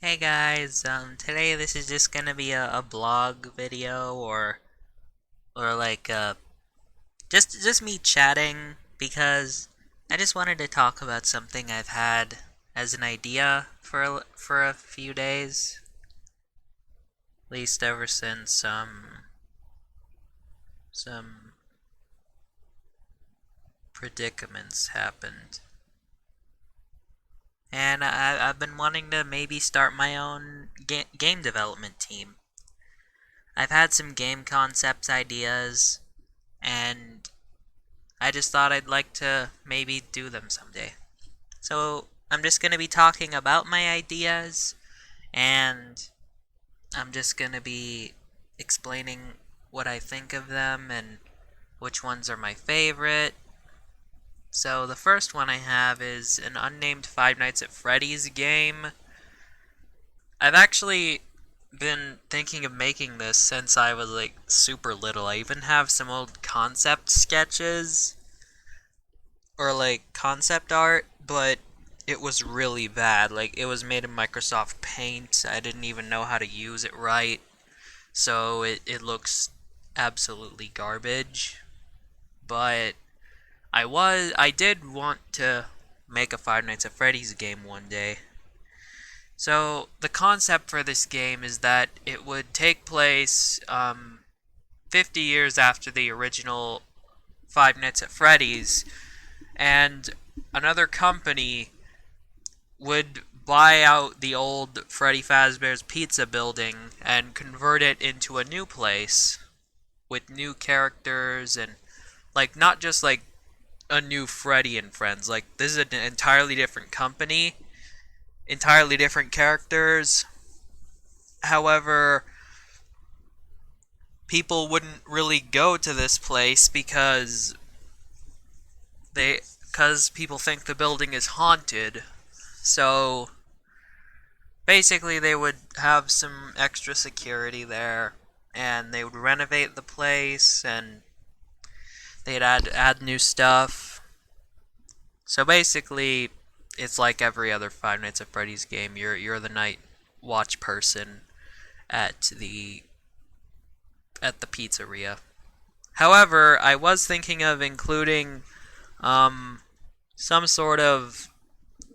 Hey guys, today this is just gonna be a blog video or like just me chatting because I just wanted to talk about something I've had as an idea for a few days, at least ever since some predicaments happened. And I've been wanting to maybe start my own game development team. I've had some game concepts ideas, and I just thought I'd like to maybe do them someday. So I'm just going to be talking about my ideas, and I'm just going to be explaining what I think of them and which ones are my favorite. So the first one I have is an unnamed Five Nights at Freddy's game. I've actually been thinking of making this since I was like super little. I even have some old concept sketches or like concept art, but it was really bad. Like it was made in Microsoft Paint. I didn't even know how to use it right. So it looks absolutely garbage. But I did want to make a Five Nights at Freddy's game one day. So the concept for this game is that it would take place 50 years after the original Five Nights at Freddy's, and another company would buy out the old Freddy Fazbear's Pizza building and convert it into a new place with new characters and like not just like a new Freddy and friends. Like this is an entirely different company, entirely different characters. However, people wouldn't really go to this place because people think the building is haunted. So basically they would have some extra security there and they would renovate the place and they'd add new stuff. So basically it's like every other Five Nights at Freddy's game. You're the night watch person at the pizzeria. However, I was thinking of including some sort of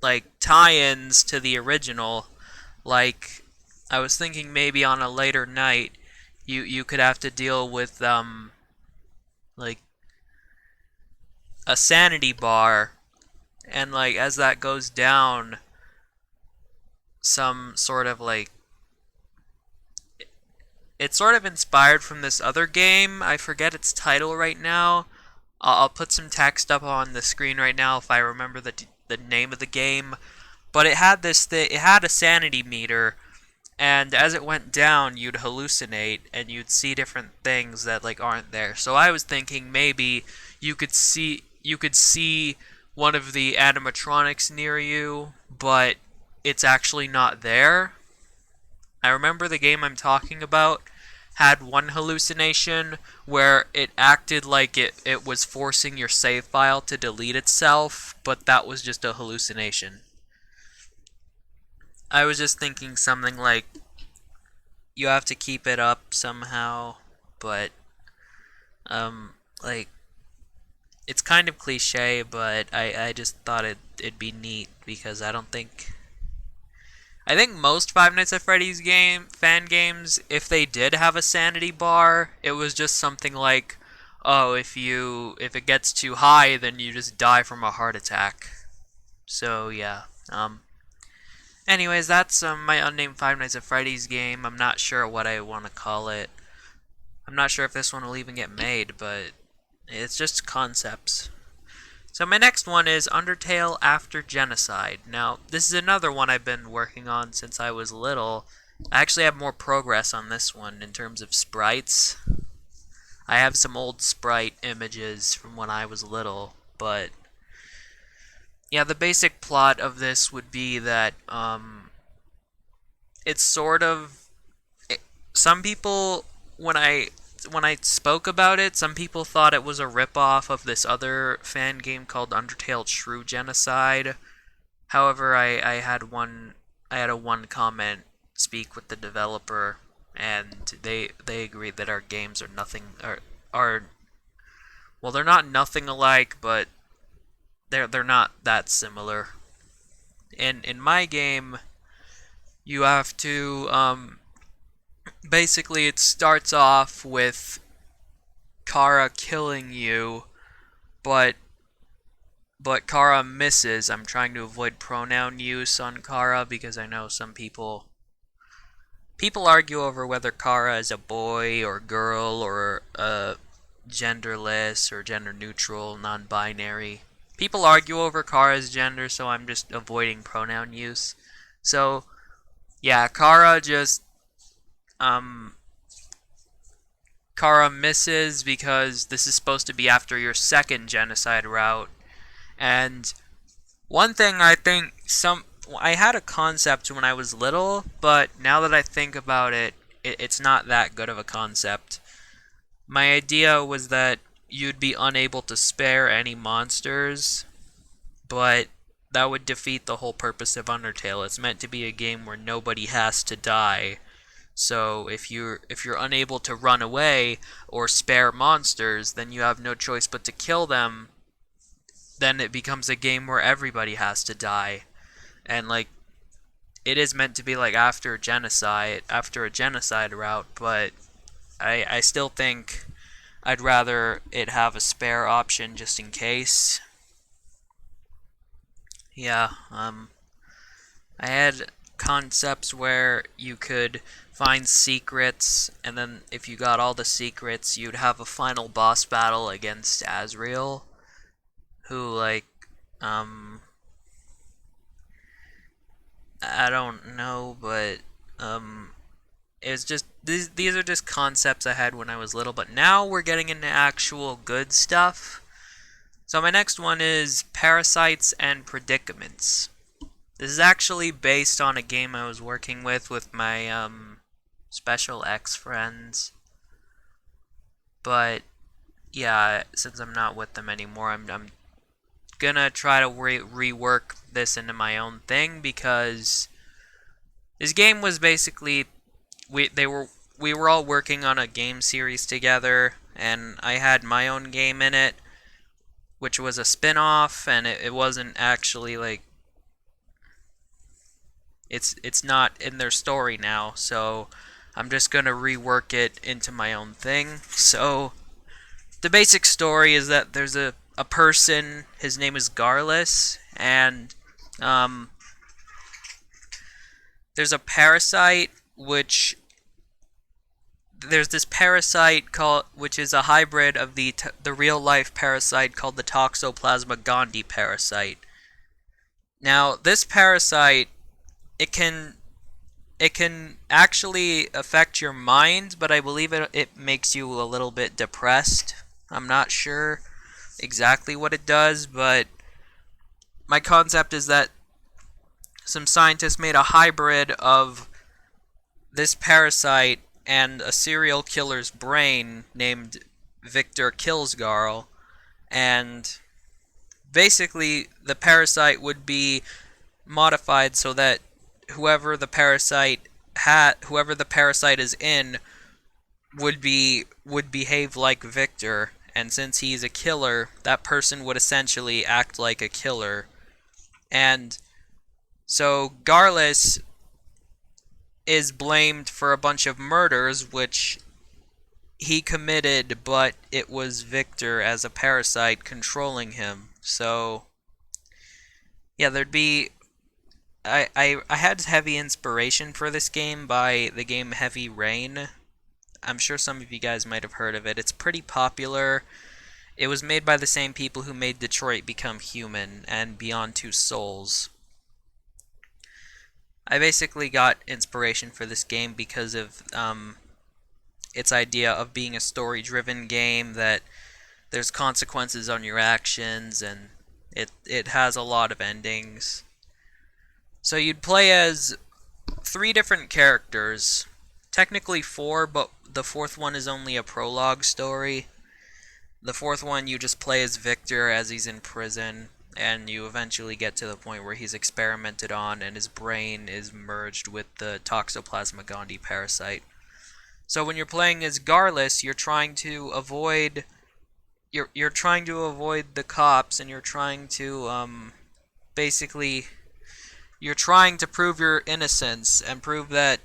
like tie-ins to the original. Like I was thinking maybe on a later night you could have to deal with like a sanity bar, and like as that goes down, some sort of like it's sort of inspired from this other game. I forget its title right now. I'll put some text up on the screen right now if I remember the name of the game. But it had it had a sanity meter, and as it went down, you'd hallucinate and you'd see different things that like aren't there. So I was thinking maybe you could see one of the animatronics near you, but it's actually not there. I remember the game I'm talking about had one hallucination where it acted like it was forcing your save file to delete itself, but that was just a hallucination. I was just thinking something like you have to keep it up somehow, but like it's kind of cliche, but I just thought it'd be neat because I think most Five Nights at Freddy's fan games, if they did have a sanity bar, it was just something like, oh, if it gets too high, then you just die from a heart attack. So yeah. Anyways, that's my unnamed Five Nights at Freddy's game. I'm not sure what I want to call it. I'm not sure if this one will even get made, but it's just concepts. So my next one is Undertale After Genocide. Now, this is another one I've been working on since I was little. I actually have more progress on this one in terms of sprites. I have some old sprite images from when I was little, but yeah, the basic plot of this would be that it's sort of some people when I spoke about it, some people thought it was a ripoff of this other fan game called Undertale True Genocide. However, I had one I had a one comment speak with the developer, and they agreed that our games are nothing are well, they're not nothing alike, but they're not that similar. In my game, you have to basically it starts off with Chara killing you, but Chara misses. I'm trying to avoid pronoun use on Chara because I know some people argue over whether Chara is a boy or girl or genderless or gender neutral, non-binary. People argue over Chara's gender, so I'm just avoiding pronoun use. So, yeah, Chara misses because this is supposed to be after your second genocide route. And one thing I think I had a concept when I was little, but now that I think about it, it's not that good of a concept. My idea was that you'd be unable to spare any monsters, but that would defeat the whole purpose of Undertale. It's meant to be a game where nobody has to die. So if you're unable to run away or spare monsters, then you have no choice but to kill them. Then it becomes a game where everybody has to die. And like it is meant to be like after a genocide route, but I still think I'd rather it have a spare option just in case. Yeah, I had concepts where you could find secrets, and then if you got all the secrets, you'd have a final boss battle against Azrael, who, like, I don't know, but, it's just, these are just concepts I had when I was little, but now we're getting into actual good stuff. So my next one is Parasites and Predicaments. This is actually based on a game I was working with my, Special X friends. But, yeah, since I'm not with them anymore, I'm gonna try to rework this into my own thing, because this game was basically we were all working on a game series together, and I had my own game in it, which was a spin-off, and it wasn't actually like it's not in their story now, so I'm just gonna rework it into my own thing. So the basic story is that there's a person, his name is Garlis, and there's a parasite there's this parasite which is a hybrid of the real life parasite called the Toxoplasma gondii parasite. Now, this parasite, it can actually affect your mind, but I believe it makes you a little bit depressed. I'm not sure exactly what it does, but my concept is that some scientists made a hybrid of this parasite and a serial killer's brain named Victor Killsgarl, and basically the parasite would be modified so that whoever the parasite is in would behave like Victor, and since he's a killer, that person would essentially act like a killer. And so Garlis is blamed for a bunch of murders which he committed, but it was Victor as a parasite controlling him. So yeah, I had heavy inspiration for this game by the game Heavy Rain. I'm sure some of you guys might have heard of it. It's pretty popular. It was made by the same people who made Detroit Become Human and Beyond Two Souls. I basically got inspiration for this game because of its idea of being a story-driven game, that there's consequences on your actions, and it has a lot of endings. So you'd play as 3 different characters. Technically 4, but the 4th one is only a prologue story. The 4th one you just play as Victor as he's in prison. and you eventually get to the point where he's experimented on and his brain is merged with the Toxoplasma gondii parasite. So when you're playing as Garlis, you're trying to avoid you're trying to avoid the cops, and you're trying to basically you're trying to prove your innocence and prove that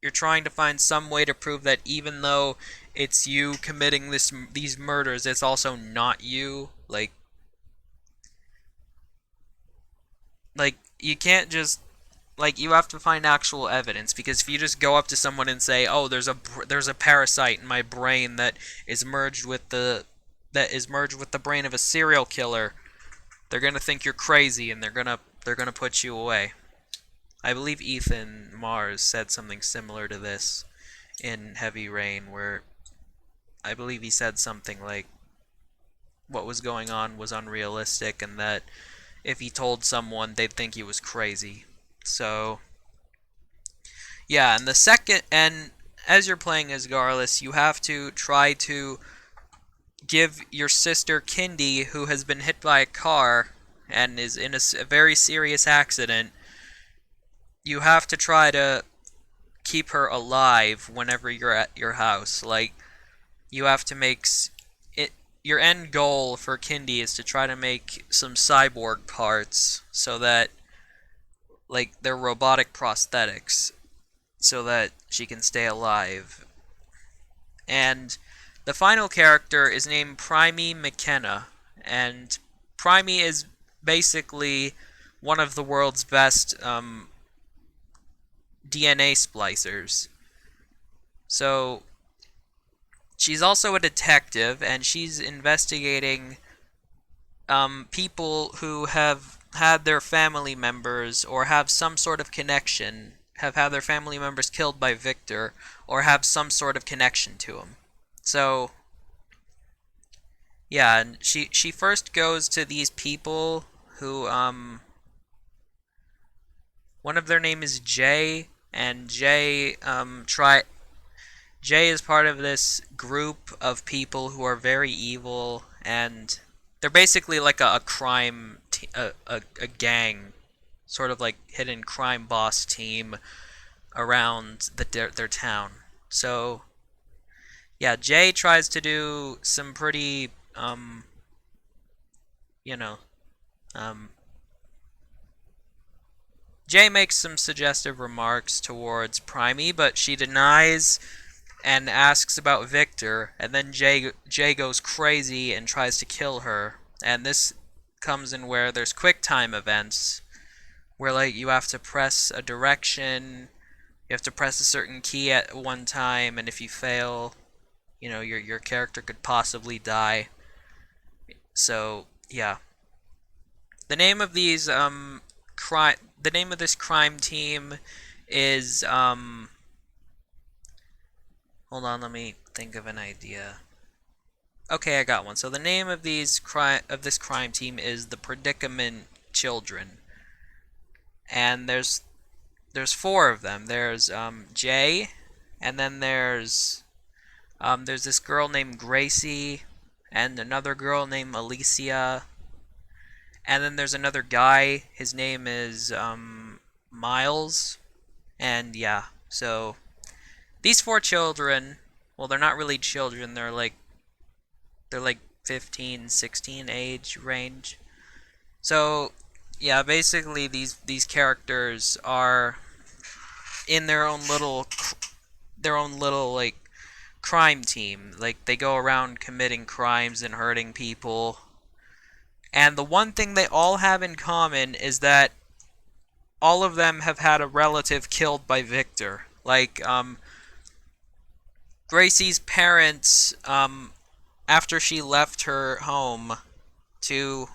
you're trying to find some way to prove that even though it's you committing these murders, it's also not you. Like you can't just you have to find actual evidence, because if you just go up to someone and say, "Oh, there's a parasite in my brain that is merged with the brain of a serial killer," they're gonna think you're crazy, and they're gonna put you away. I believe Ethan Mars said something similar to this in Heavy Rain, where I believe he said something like what was going on was unrealistic, and that if he told someone, they'd think he was crazy. So, yeah, and as you're playing as Garlis, you have to try to give your sister Kindy, who has been hit by a car and is in a very serious accident, you have to try to keep her alive whenever you're at your house. Like, you have to make it. Your end goal for Kindy is to try to make some cyborg parts so that, like, they're robotic prosthetics, so that she can stay alive. And the final character is named Primie McKenna, and Primie is basically one of the world's best DNA splicers. So she's also a detective, and she's investigating people who have had their family members, or have some sort of connection, have had their family members killed by Victor, or have some sort of connection to him. So, yeah, and she first goes to these people who, one of their name is Jaie, and Jaie is part of this group of people who are very evil, and they're basically like a crime, a gang, sort of like hidden crime boss team around their town. So, yeah, Jaie tries to do some pretty, you know, Jaie makes some suggestive remarks towards Primie, but she denies and asks about Victor, and then Jaie goes crazy and tries to kill her. And this comes in where there's quick time events, where like you have to press a direction, you have to press a certain key at one time, and if you fail, your character could possibly die. So yeah, the name of these the name of this crime team is hold on, let me think of an idea. Okay, I got one. So the name of this crime team is the Predicament Children, and there's four of them. There's Jaie, and then there's this girl named Gracie, and another girl named Alicia, and then there's another guy. His name is Miles, and yeah. So these four children, well, they're not really children. They're like 15, 16 age range. So yeah, basically these characters are in their own little like crime team. Like, they go around committing crimes and hurting people. And the one thing they all have in common is that all of them have had a relative killed by Victor. Like, Gracie's parents, after she left her home to,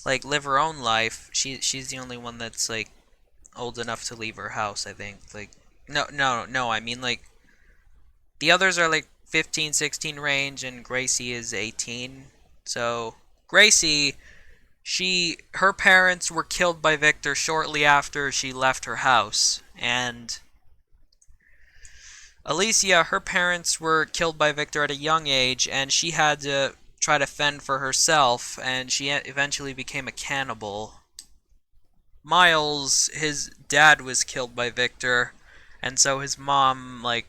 like, live her own life, she's the only one that's, like, old enough to leave her house, I think. Like, no, I mean, like, the others are, like, 15, 16 range, and Gracie is 18. So Gracie, her parents were killed by Victor shortly after she left her house, and Alicia, her parents were killed by Victor at a young age, and she had to try to fend for herself, and she eventually became a cannibal. Miles, his dad was killed by Victor, and so his mom, like,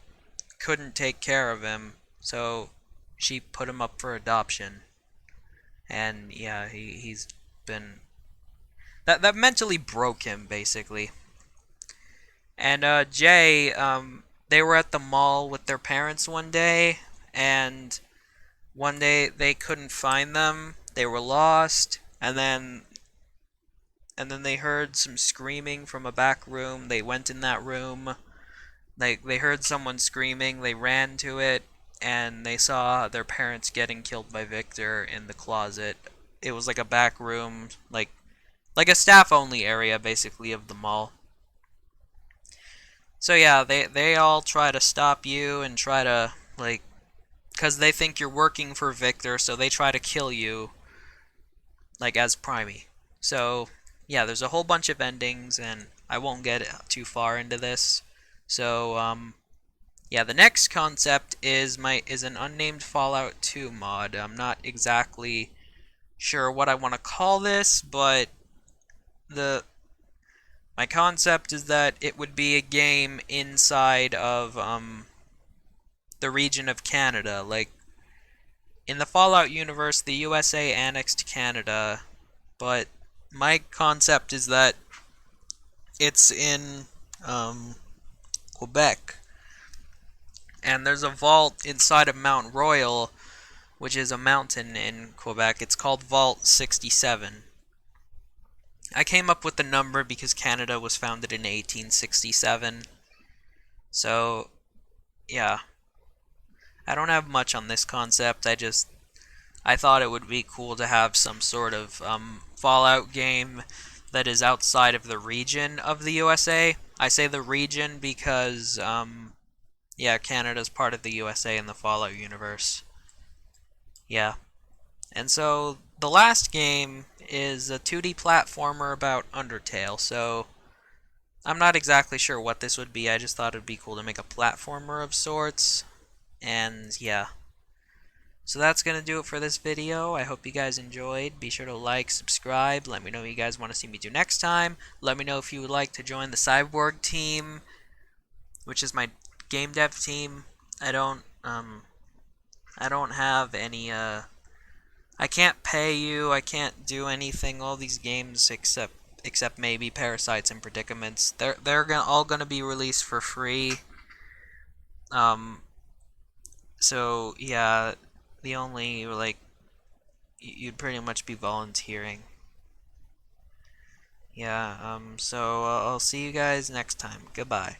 couldn't take care of him, so she put him up for adoption. And yeah, he's been that mentally broke him basically. And Jaie, they were at the mall with their parents one day, and one day they couldn't find them. They were lost, and then they heard some screaming from a back room. They went in that room. They heard someone screaming. They ran to it, and they saw their parents getting killed by Victor in the closet. It was like a back room, like a staff-only area, basically, of the mall. So yeah, they all try to stop you and try to, like, because they think you're working for Victor, so they try to kill you, like, as Primie. So yeah, there's a whole bunch of endings, and I won't get too far into this. So yeah, the next concept is an unnamed Fallout 2 mod. I'm not exactly sure what I want to call this, but my concept is that it would be a game inside of the region of Canada. Like, in the Fallout universe, the USA annexed Canada, but my concept is that it's in Quebec, and there's a vault inside of Mount Royal, which is a mountain in Quebec. It's called Vault 67. I came up with the number because Canada was founded in 1867. So, yeah. I don't have much on this concept. I thought it would be cool to have some sort of Fallout game that is outside of the region of the USA. I say the region because, yeah, Canada's part of the USA in the Fallout universe. Yeah. And so, the last game is a 2D platformer about Undertale, so I'm not exactly sure what this would be. I just thought it'd be cool to make a platformer of sorts, and yeah. So that's going to do it for this video. I hope you guys enjoyed. Be sure to like, subscribe, let me know what you guys want to see me do next time. Let me know if you would like to join the Cyborg team, which is my game dev team. I don't have any, I can't pay you, I can't do anything, all these games except maybe Parasites and Predicaments. They're all gonna be released for free. So yeah, the only, like, you'd pretty much be volunteering. Yeah, so I'll see you guys next time. Goodbye.